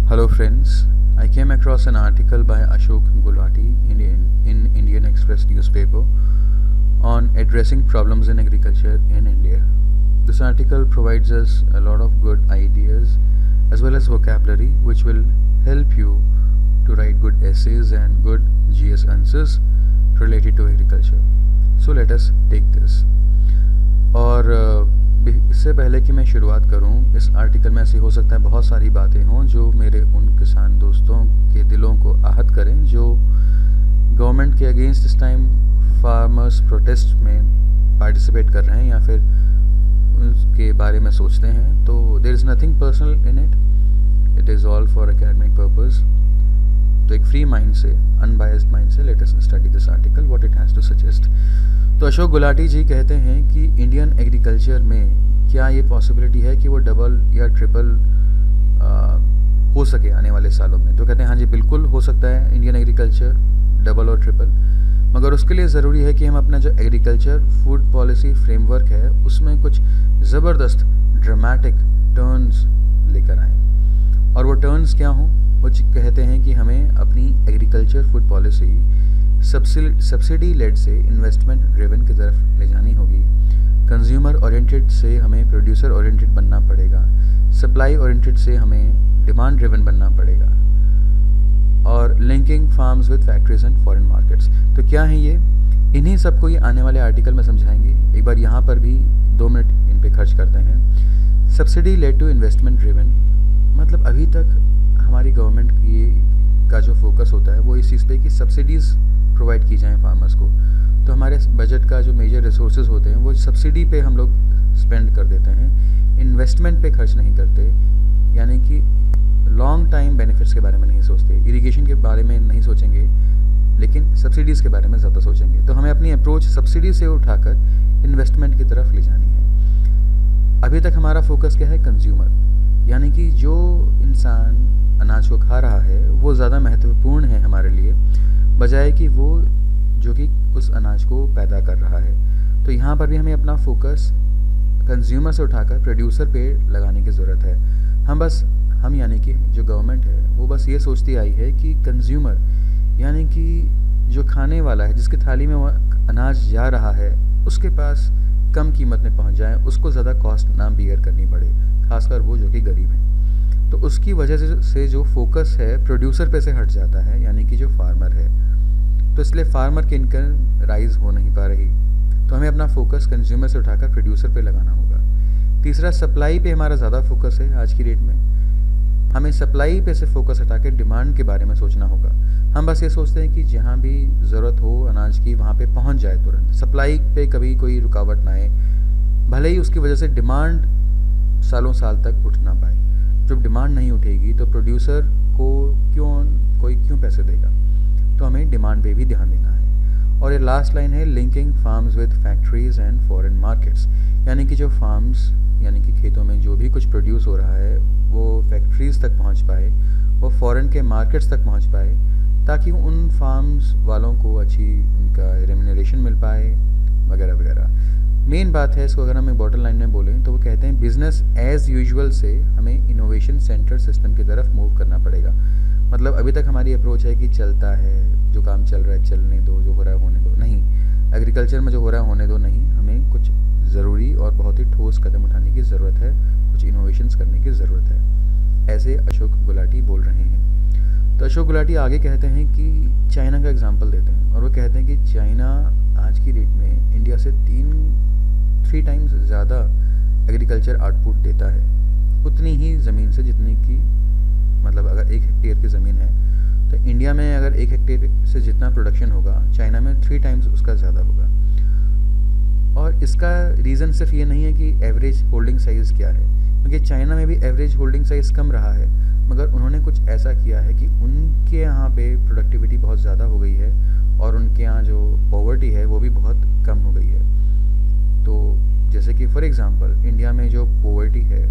Hello friends, I came across an article by Ashok Gulati in Indian Express newspaper on addressing problems in agriculture in India. This article provides us a lot of good ideas as well as vocabulary which will help you to write good essays and good GS answers related to agriculture. So let us take this. और इससे पहले कि मैं शुरुआत करूं, इस article में ऐसी हो सकता है बहुत सारी बातें हों जो मेरे उन किसान दोस्तों के दिलों को आहत करें जो गवर्नमेंट के अगेंस्ट इस टाइम फार्मर्स प्रोटेस्ट में पार्टिसिपेट कर रहे हैं या फिर उसके बारे में सोचते हैं. तो there is nothing personal in it is all for academic purpose. तो एक फ्री माइंड से, अनबायस्ड माइंड से let us study this article what it has to suggest. तो अशोक गुलाटी जी कहते हैं कि इंडियन एग्रीकल्चर में क्या ये पॉसिबिलिटी है कि वो डबल या ट्रिपल हो सके आने वाले सालों में. तो कहते हैं हाँ जी बिल्कुल हो सकता है इंडियन एग्रीकल्चर डबल और ट्रिपल, मगर उसके लिए ज़रूरी है कि हम अपना जो एग्रीकल्चर फूड पॉलिसी फ्रेमवर्क है उसमें कुछ ज़बरदस्त ड्रामेटिक टर्न्स लेकर आएँ. और वो टर्न्स क्या हों, वो कहते हैं कि हमें अपनी agriculture food policy subsidy led से इन्वेस्टमेंट ड्रिवन की तरफ ले जानी होगी. कंज्यूमर ओरिएंटेड से हमें प्रोड्यूसर ओरिएंटेड बनना पड़ेगा. सप्लाई ओरिएंटेड से हमें डिमांड ड्रिवन बनना पड़ेगा. और linking farms with factories and foreign markets. तो क्या है ये, इन्हीं सबको ये आने वाले आर्टिकल में समझाएंगे. एक बार यहाँ पर भी 2 मिनट इन पे खर्च करते हैं. Subsidy led to investment driven मतलब अभी तक हमारी गवर्नमेंट की का जो फोकस होता है वो इस चीज़ पे कि सब्सिडीज़ प्रोवाइड की जाएं फार्मर्स को. तो हमारे बजट का जो मेजर रिसोर्सेज होते हैं वो सब्सिडी पे हम लोग स्पेंड कर देते हैं, इन्वेस्टमेंट पे खर्च नहीं करते. यानी कि लॉन्ग टाइम बेनिफिट्स के बारे में नहीं सोचते, इरिगेशन के बारे में नहीं सोचेंगे लेकिन सब्सिडीज़ के बारे में ज़्यादा सोचेंगे. तो हमें अपनी अप्रोच सब्सिडी से उठाकर इन्वेस्टमेंट की तरफ ले जानी है. अभी तक हमारा फोकस क्या है, कंज्यूमर, यानी कि जो इंसान अनाज को खा रहा है वो ज़्यादा महत्वपूर्ण है हमारे लिए बजाय कि वो जो कि उस अनाज को पैदा कर रहा है. तो यहाँ पर भी हमें अपना फोकस कंज्यूमर से उठाकर प्रोड्यूसर पे लगाने की ज़रूरत है. हम यानी कि जो गवर्नमेंट है वो बस ये सोचती आई है कि कंज्यूमर यानी कि जो खाने वाला है, जिसकी थाली में वो अनाज जा रहा है, उसके पास कम कीमत में पहुँच जाए, उसको ज़्यादा कॉस्ट ना बियर करनी पड़े, खासकर वो जो कि गरीब है. तो उसकी वजह से जो फोकस है प्रोड्यूसर पे से हट जाता है, यानी कि जो फार्मर है. तो इसलिए फार्मर की इनकम राइज हो नहीं पा रही. तो हमें अपना फोकस कंज्यूमर से उठाकर प्रोड्यूसर पे लगाना होगा. तीसरा, सप्लाई पे हमारा ज़्यादा फोकस है आज की डेट में. हमें सप्लाई पे से फोकस हटा के डिमांड के बारे में सोचना होगा. हम बस ये सोचते हैं कि जहाँ भी ज़रूरत हो अनाज की वहाँ पे पहुँच जाए तुरंत, सप्लाई पे कभी कोई रुकावट ना आए, भले ही उसकी वजह से डिमांड सालों साल तक उठ ना पाए. जब डिमांड नहीं उठेगी तो प्रोड्यूसर को क्यों पैसे देगा. तो हमें डिमांड पे भी ध्यान देना है. और ये लास्ट लाइन है, linking farms with factories and foreign markets, यानी कि जो फार्म्स यानी कि खेतों में जो भी कुछ प्रोड्यूस हो रहा है वो फैक्ट्रीज़ तक पहुंच पाए, वो फॉरेन के मार्केट्स तक पहुंच पाए, ताकि उन फार्म्स वालों को अच्छी उनका रेम्यूनरेशन मिल पाए वगैरह वगैरह. मेन बात है, इसको अगर हम एक बॉटम लाइन में बोलें तो वो कहते हैं बिज़नेस एज़ यूजुअल से हमें इनोवेशन सेंटर सिस्टम की तरफ मूव करना पड़ेगा. मतलब अभी तक हमारी अप्रोच है कि चलता है, जो काम चल रहा है चलने दो, जो हो रहा है होने दो. नहीं, एग्रीकल्चर में जो हो रहा है होने दो नहीं, हमें कुछ ज़रूरी और बहुत ही ठोस कदम उठाने की ज़रूरत है, कुछ इनोवेशंस करने की ज़रूरत है. ऐसे अशोक गुलाटी बोल रहे हैं. तो अशोक गुलाटी आगे कहते हैं कि चाइना का एग्जाम्पल देते हैं और वो कहते हैं कि चाइना आज की डेट में इंडिया से 3 टाइम्स ज़्यादा एग्रीकल्चर आउटपुट देता है, उतनी ही ज़मीन से जितनी की, मतलब अगर 1 हेक्टेयर की ज़मीन है तो इंडिया में अगर 1 हेक्टेयर से जितना प्रोडक्शन होगा चाइना में 3 टाइम्स उसका ज़्यादा होगा. और इसका रीज़न सिर्फ ये नहीं है कि एवरेज होल्डिंग साइज़ क्या है, क्योंकि चाइना में भी एवरेज होल्डिंग साइज़ कम रहा है, मगर उन्होंने कुछ ऐसा किया है कि उनके यहाँ पे प्रोडक्टिविटी बहुत ज़्यादा हो गई है और उनके यहाँ जो पॉवर्टी है वो भी बहुत कम हो गई है. तो जैसे कि फॉर एग्ज़ाम्पल इंडिया में जो पॉवर्टी है,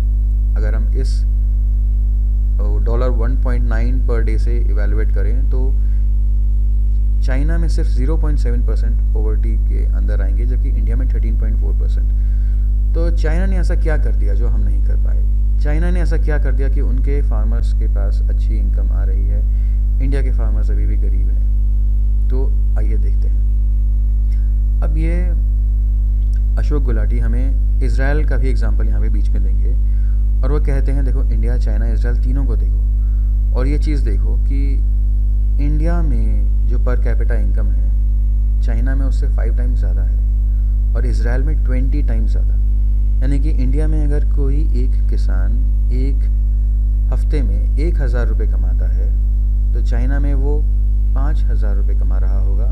अगर हम इस $1.9 पर डे से इवेलुएट करें तो चाइना में सिर्फ 0.7% पॉवर्टी के अंदर आएंगे, जबकि इंडिया में 13.4%. तो चाइना ने ऐसा क्या कर दिया जो हम नहीं कर पाए. चाइना ने ऐसा क्या कर दिया कि उनके फार्मर्स के पास अच्छी इनकम आ रही है, इंडिया के फार्मर्स अभी भी गरीब हैं? तो आइए देखते हैं। अब ये अशोक गुलाटी हमें इज़राइल का भी एग्जांपल यहाँ पे बीच में देंगे, और वो कहते हैं देखो इंडिया, चाइना, इज़राइल तीनों को देखो और ये चीज़ देखो कि इंडिया में जो पर कैपिटा इनकम है चाइना में उससे 5 टाइम्स ज़्यादा है और इज़राइल में 20 टाइम्स ज़्यादा। यानी कि इंडिया में अगर कोई एक किसान एक हफ्ते में 1,000 रुपये कमाता है तो चाइना में वो 5,000 रुपये कमा रहा होगा,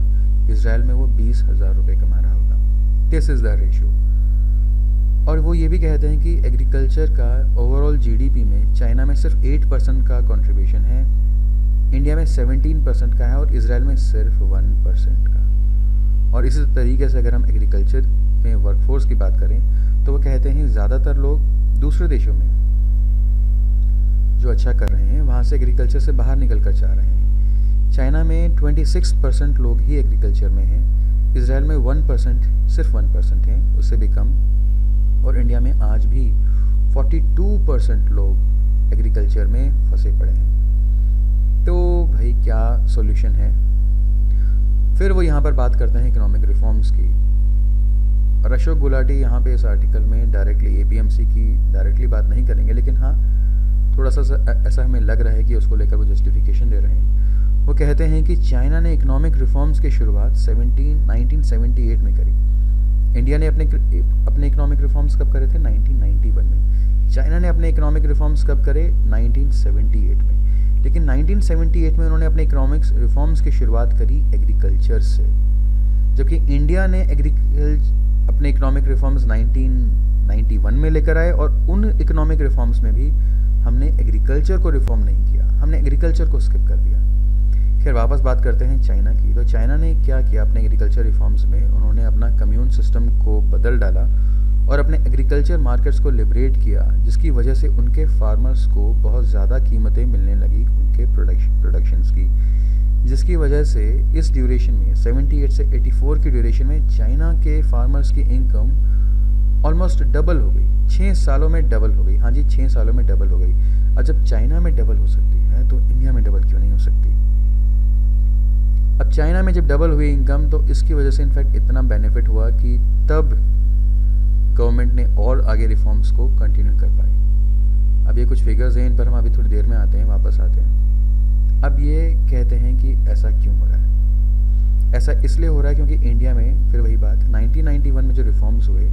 इज़राइल में वो 20,000 रुपये कमा रहा होगा। This is the ratio. और वो ये भी कहते हैं कि एग्रीकल्चर का ओवरऑल जीडीपी में चाइना में सिर्फ 8% का कंट्रीब्यूशन है, इंडिया में 17% का है और इज़राइल में सिर्फ 1% का। और इसी तरीके से अगर हम एग्रीकल्चर में वर्कफोर्स की बात करें तो वो कहते हैं ज़्यादातर लोग दूसरे देशों में जो अच्छा कर रहे हैं वहाँ से एग्रीकल्चर से बाहर निकल कर जा रहे हैं। चाइना में 26% लोग ही एग्रीकल्चर में हैं, इज़राइल में 1%, सिर्फ 1% हैं, उससे भी कम। और इंडिया में आज भी 42% लोग एग्रीकल्चर में फंसे पड़े हैं। तो भाई क्या सॉल्यूशन है? फिर वो यहाँ पर बात करते हैं इकोनॉमिक रिफॉर्म्स की, और अशोक गुलाटी यहाँ पे इस आर्टिकल में डायरेक्टली एपीएमसी की डायरेक्टली बात नहीं करेंगे, लेकिन हाँ थोड़ा सा ऐसा हमें लग रहा है कि उसको लेकर वो जस्टिफिकेशन दे रहे हैं। वो कहते हैं कि चाइना ने इकोनॉमिक रिफॉर्म्स की शुरुआत 1978 में करी। इंडिया ने अपने इकोनॉमिक रिफॉर्म्स कब करे थे? 1991 में। चाइना ने अपने इकोनॉमिक रिफॉर्म्स कब करे? 1978 में। लेकिन 1978 में उन्होंने अपने इकोनॉमिक्स रिफॉर्म्स की शुरुआत करी एग्रीकल्चर से, जबकि इंडिया ने अपने इकोनॉमिक रिफॉर्म्स 1991 में लेकर आए, और उन इकोनॉमिक रिफॉर्म्स में भी हमने एग्रीकल्चर को रिफॉर्म नहीं किया, हमने एग्रीकल्चर को स्किप कर दिया। खैर वापस बात करते हैं चाइना की। तो चाइना ने क्या किया अपने एग्रीकल्चर रिफॉर्म्स में? उन्होंने अपना कम्यून सिस्टम को बदल डाला और अपने एग्रीकल्चर मार्केट्स को लिबरेट किया, जिसकी वजह से उनके फार्मर्स को बहुत ज़्यादा कीमतें मिलने लगी उनके प्रोडक्शंस की, जिसकी वजह से इस ड्यूरेशन में 78 से 84 की ड्यूरेशन में चाइना के फार्मर्स की इनकम ऑलमोस्ट डबल हो गई। 6 सालों में डबल हो गई। हाँ जी, 6 सालों में डबल हो गई। और जब चाइना में डबल हो सकती है तो इंडिया में डबल क्यों नहीं हो सकती? अब चाइना में जब डबल हुई इनकम तो इसकी वजह से इनफैक्ट इतना बेनिफिट हुआ कि तब गवर्नमेंट ने और आगे रिफॉर्म्स को कंटिन्यू कर पाई। अब ये कुछ फिगर्स हैं, इन पर हम अभी थोड़ी देर में आते हैं, वापस आते हैं। अब ये कहते हैं कि ऐसा क्यों हो रहा है? ऐसा इसलिए हो रहा है क्योंकि इंडिया में फिर वही बात 1991 में जो रिफॉर्म्स हुए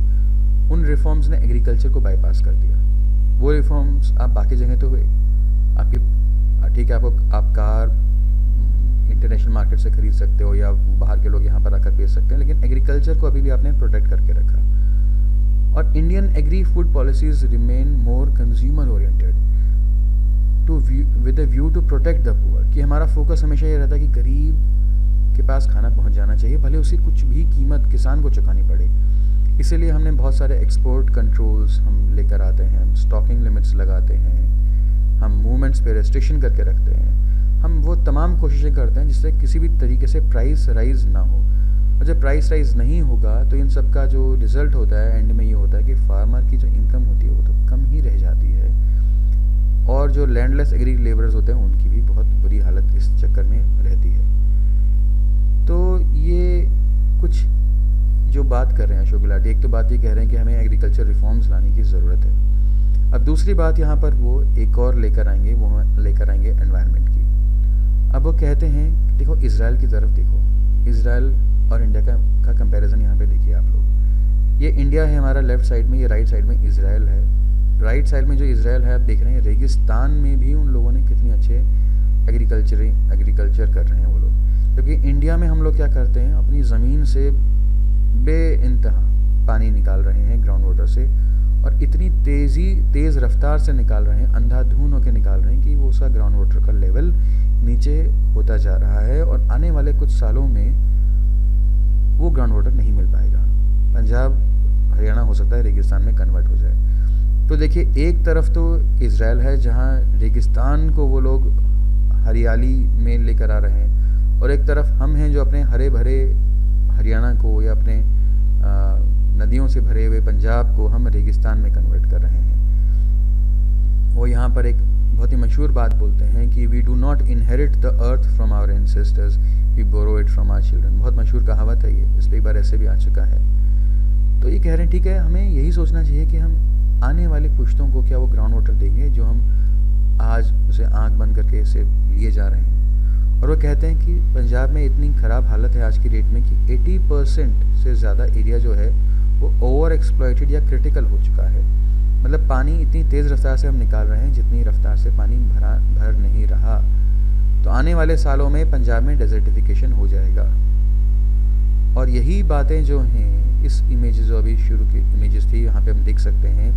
उन रिफॉर्म्स ने एग्रीकल्चर को बाईपास कर दिया। वो रिफॉर्म्स आप बाकी जगह तो हुए, आपके ठीक है, आप कार इंटरनेशनल मार्केट से खरीद सकते हो या बाहर के लोग यहाँ पर आकर बेच सकते हैं, लेकिन एग्रीकल्चर को अभी भी आपने प्रोटेक्ट करके रखा। और Indian agri food policies remain more consumer oriented with a view to protect the poor, कि हमारा फोकस हमेशा ये रहता है कि गरीब के पास खाना पहुँच जाना चाहिए, भले उसे कुछ भी कीमत किसान को चुकानी पड़े। इसीलिए हमने बहुत सारे एक्सपोर्ट कंट्रोल्स हम लेकर आते हैं, हम स्टॉकिंग लिमिट्स लगाते हैं, हम मूवमेंट्स पे रेस्ट्रिक्शन करके रखते हैं, हम वो तमाम कोशिशें करते हैं जिससे किसी भी तरीके से प्राइस राइज ना हो। और जब प्राइस राइज नहीं होगा तो इन सब का जो रिज़ल्ट होता है एंड में ये होता है कि फार्मर की जो इनकम होती है वो तो कम ही रह जाती है, और जो लैंडलेस एग्री लेबरर्स होते हैं उनकी भी बहुत बुरी हालत इस चक्कर में रहती है। तो ये कुछ जो बात कर रहे हैं अशोक गुलाटी, एक तो बात ये कह रहे हैं कि हमें एग्रीकल्चर रिफॉर्म्स लाने की ज़रूरत है। अब दूसरी बात यहाँ पर वो एक और लेकर आएंगे, वो लेकर आएंगे एनवायरनमेंट की। अब वो कहते हैं देखो इज़राइल की तरफ देखो, इज़राइल और इंडिया का कंपैरिजन यहाँ पे देखिए आप लोग। ये इंडिया है हमारा लेफ़्ट साइड में, ये राइट साइड में इज़राइल है। राइट साइड में जो इज़राइल है आप देख रहे हैं, रेगिस्तान में भी उन लोगों ने कितने अच्छे एग्रीकल्चर कर रहे हैं वो लोग, जबकि इंडिया में हम लोग क्या करते हैं, अपनी ज़मीन से बेइंतहा पानी निकाल रहे हैं ग्राउंड वाटर से, और इतनी तेज़ रफ्तार से निकाल रहे हैं, अंधाधुन होकर निकाल रहे हैं कि वो उसका ग्राउंड वाटर का लेवल नीचे होता जा रहा है, और आने वाले कुछ सालों में वो ग्राउंड वाटर नहीं मिल पाएगा। पंजाब हरियाणा हो सकता है रेगिस्तान में कन्वर्ट हो जाए। तो देखिए एक तरफ तो इज़राइल है जहाँ रेगिस्तान को वो लोग हरियाली में लेकर आ रहे हैं, और एक तरफ हम हैं जो अपने हरे भरे हरियाणा को या अपने नदियों से भरे हुए पंजाब को हम रेगिस्तान में कन्वर्ट कर रहे हैं। वो यहाँ पर एक बहुत ही मशहूर बात बोलते हैं कि we do not inherit the earth from our ancestors, we borrow it from our children. बहुत मशहूर कहावत है ये, इस पर एक बार ऐसे भी आ चुका है। तो ये कह रहे हैं ठीक है, हमें यही सोचना चाहिए कि हम आने वाली पुश्तों को क्या वो ग्राउंड वाटर देंगे जो हम आज उसे आंख बंद करके इसे लिए जा रहे हैं। और वो कहते हैं कि पंजाब में इतनी ख़राब हालत है आज की डेट में कि 80% से ज़्यादा एरिया जो है वो ओवर एक्सप्लॉइटेड या क्रिटिकल हो चुका है। मतलब पानी इतनी तेज़ रफ्तार से हम निकाल रहे हैं जितनी रफ्तार से पानी भर नहीं रहा। तो आने वाले सालों में पंजाब में डेजर्टिफिकेशन हो जाएगा। और यही बातें जो हैं इस इमेजेस जो अभी शुरू की इमेजेस थी यहाँ पे हम देख सकते हैं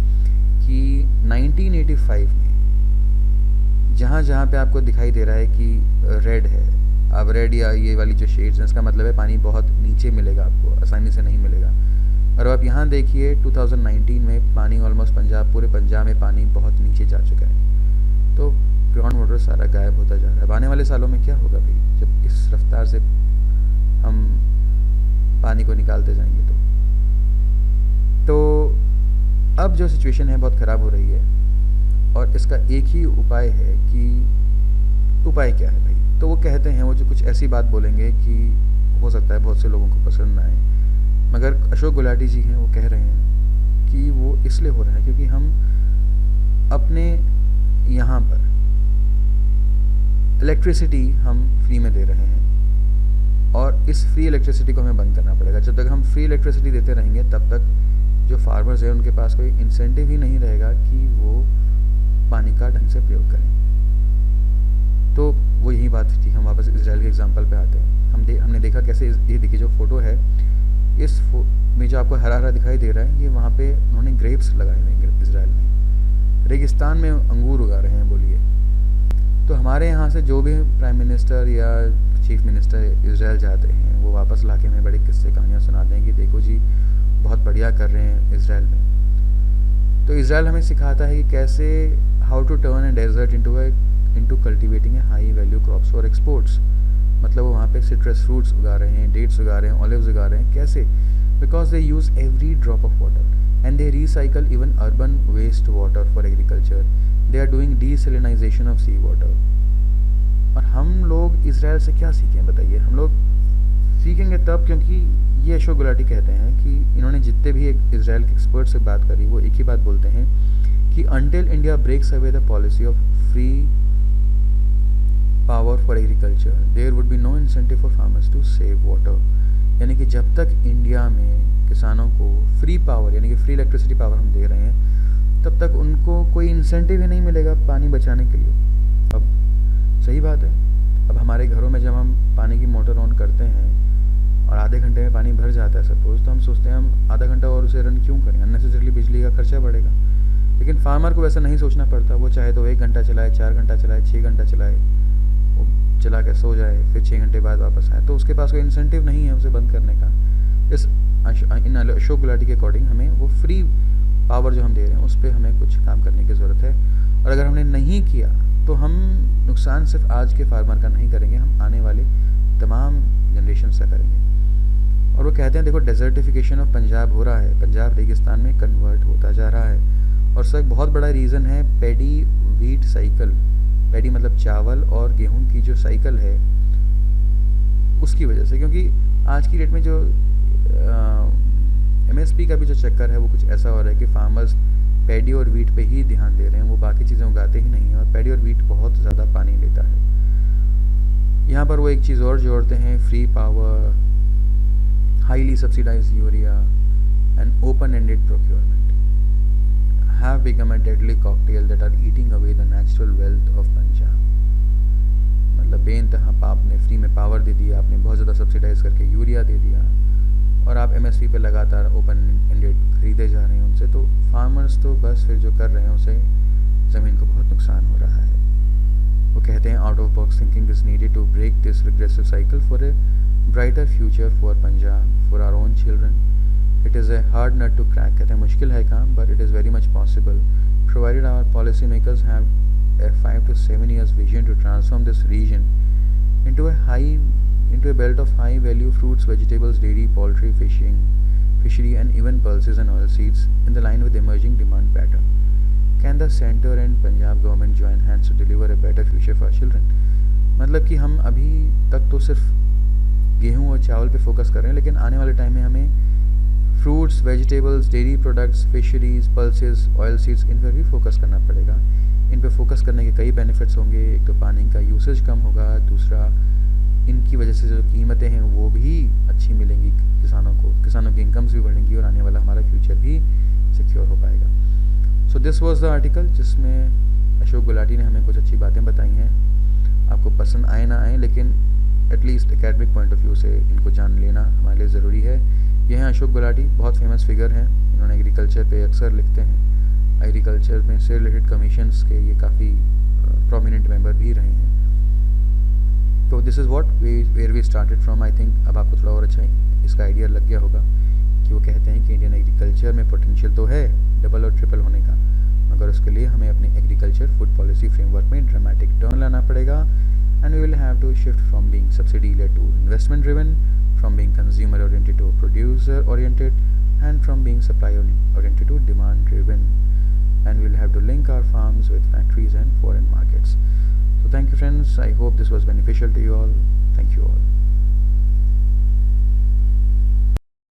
कि 1985 में जहाँ पे आपको दिखाई दे रहा है कि रेड है, अब रेड या ये वाली जो शेड्स हैं इसका मतलब है पानी बहुत नीचे मिलेगा, आपको आसानी से नहीं मिलेगा। और आप यहाँ देखिए 2019 में पानी ऑलमोस्ट पूरे पंजाब में पानी बहुत नीचे जा चुका है। तो ग्राउंड वाटर सारा गायब होता जा रहा है। अब आने वाले सालों में क्या होगा भाई, जब इस रफ्तार से हम पानी को निकालते जाएंगे। तो अब जो सिचुएशन है बहुत ख़राब हो रही है और इसका एक ही उपाय है कि उपाय क्या है भाई। तो वो कहते हैं, वो जो कुछ ऐसी बात बोलेंगे कि हो सकता है बहुत से लोगों को पसंद ना आए, मगर अशोक गुलाटी जी हैं वो कह रहे हैं कि वो इसलिए हो रहा है क्योंकि हम अपने यहाँ पर इलेक्ट्रिसिटी हम फ्री में दे रहे हैं और इस फ्री इलेक्ट्रिसिटी को हमें बंद करना पड़ेगा। जब तक हम फ्री इलेक्ट्रिसिटी देते रहेंगे तब तक जो फार्मर्स हैं उनके पास कोई इंसेंटिव ही नहीं रहेगा कि वो पानी का ढंग से प्रयोग करें। तो वो यही बात थी। हम वापस इजराइल के एग्जांपल पे आते हैं। हमने देखा कैसे ये देखिए जो फोटो है, इस में जो आपको हरा हरा दिखाई दे रहा है, ये वहाँ पे उन्होंने ग्रेप्स लगाए हुए हैं इजराइल में। रेगिस्तान में अंगूर उगा रहे हैं, बोलिए। तो हमारे यहाँ से जो भी प्राइम मिनिस्टर या चीफ मिनिस्टर इजराइल जाते हैं वो वापस लाके हमें बड़े किस्से कहानियाँ सुनाते हैं कि देखो जी बहुत बढ़िया कर रहे हैं इजराइल में। तो इजराइल हमें सिखाता है कि कैसे how to turn a desert into cultivating a high value crops for exports. मतलब वो वहाँ पे सिट्रस फ्रूट्स उगा रहे हैं, डेट्स उगा रहे हैं, ऑलिव्स उगा रहे हैं। कैसे? Because they use every drop of water and they recycle even urban waste water for agriculture. They are doing desalinisation of sea water. और हम लोग इजराइल से क्या सीखें बताइए? हम लोग सीखेंगे तब क्योंकि ये अशोक गुलाटी कहते हैं कि इन्होंने जितने भी एक इजराइल के एक्सपर्ट से बात करी वो एक ही बात बोलते हैं कि until India breaks away the policy of free power for agriculture there would be no incentive for farmers to save water. यानी कि जब तक इंडिया में किसानों को फ्री पावर यानी कि फ्री इलेक्ट्रिसिटी पावर हम दे रहे हैं तब तक उनको कोई इंसेंटिव ही नहीं मिलेगा पानी बचाने के लिए। अब सही बात है, अब हमारे घरों में जब हम पानी की मोटर ऑन करते हैं और आधे घंटे में पानी भर जाता है सपोज, तो हम सोचते हैं हम आधा घंटा और उसे रन क्यों करें, अननेसेसरीली बिजली का खर्चा बढ़ेगा। लेकिन फार्मर को वैसा नहीं सोचना पड़ता। वो चाहे तो 1 घंटा चलाए, 4 घंटा चलाए, 6 घंटा चलाए, वो चला के सो जाए, फिर 6 घंटे बाद वापस आए। तो उसके पास कोई इंसेंटिव नहीं है उसे बंद करने का। इन अशोक गुलाटी के अकॉर्डिंग हमें वो फ्री पावर जो हम दे रहे हैं उस पर हमें कुछ काम करने की ज़रूरत है। और अगर हमने नहीं किया तो हम नुकसान सिर्फ आज के फार्मर का नहीं करेंगे, हम आने वाले तमाम जनरेशन का करेंगे। और वो कहते हैं देखो डेजर्टिफिकेशन ऑफ पंजाब हो रहा है, पंजाब रेगिस्तान में कन्वर्ट होता जा रहा है। और उसका एक बहुत बड़ा रीज़न है पैडी व्हीट साइकिल। पैडी मतलब चावल और गेहूं की जो साइकिल है उसकी वजह से। क्योंकि आज की डेट में जो MSP का भी जो चक्कर है वो कुछ ऐसा हो रहा है कि फार्मर्स पैडी और वीट पे ही ध्यान दे रहे हैं, वो बाकी चीज़ें उगाते ही नहीं हैं। और पैडी और वीट बहुत ज़्यादा पानी लेता है। यहाँ पर वो एक चीज़ और जोड़ते हैं, free power, highly subsidized urea and open-ended procurement have become a deadly cocktail that are eating away the natural wealth of Punjab। मतलब बेइंतहा आपने फ्री में पावर दे दिया, आपने बहुत ज़्यादा सब्सिडाइज करके यूरिया दे दिया और आप MSP पे लगातार ओपन एंडेड खरीदे जा रहे हैं उनसे। तो फार्मर्स तो बस फिर जो कर रहे हैं उसे ज़मीन को बहुत नुकसान हो रहा है। वो कहते हैं out of box thinking is needed to break this regressive cycle for a brighter future for Punjab, for our own children. It is a hard nut to crack। कहते हैं मुश्किल है काम, but it is very much possible provided our policy makers have a 5 to 7 years vision to transform this region into a belt of high value fruits, vegetables, dairy, poultry, fishery and even pulses and oil seeds in the line with emerging demand pattern। Can the centre and Punjab government join hands to deliver a better future for children? मतलब कि हम अभी तक तो सिर्फ गेहूँ और चावल पे फोकस कर रहे हैं, लेकिन आने वाले टाइम में हमें fruits, vegetables, dairy products, fisheries, pulses, oil seeds, इन पर भी फोकस करना पड़ेगा। इन पर फोकस करने के कई बेनिफिट्स होंगे। एक तो पानी का यूसेज कम होगा, दूसरा इनकी वजह से जो कीमतें हैं वो भी अच्छी मिलेंगी किसानों को, किसानों की इनकम्स भी बढ़ेंगी और आने वाला हमारा फ्यूचर भी सिक्योर हो पाएगा। So this was the article जिसमें अशोक गुलाटी ने हमें कुछ अच्छी बातें बताई हैं। आपको पसंद आए ना आए, लेकिन at least academic point of view से इनको जान लेना हमारे लिए ज़रूरी है। ये हैं अशोक गुलाटी, बहुत फेमस फिगर हैं। इन्होंने एग्रीकल्चर पे अक्सर लिखते हैं। एग्रीकल्चर में से रिलेटेड कमीशंस के ये काफ़ी प्रोमिनेंट मेंबर भी रहे हैं। तो this is what where we started from. I think अब आपको थोड़ा और अच्छा इसका आइडिया लग गया होगा कि वो कहते हैं कि इंडियन एग्रीकल्चर में पोटेंशियल तो है डबल और ट्रिपल होने का, मगर उसके लिए हमें अपनी एग्रीकल्चर फूड पॉलिसी फ्रेमवर्क में ड्रामेटिक टर्न लाना पड़ेगा। And we will have to shift from being subsidy led to investment driven, from being consumer oriented to producer oriented, and from being supply oriented to demand driven. And we'll have to link our farms with factories and foreign markets. So thank you friends, I hope this was beneficial to you all. Thank you all.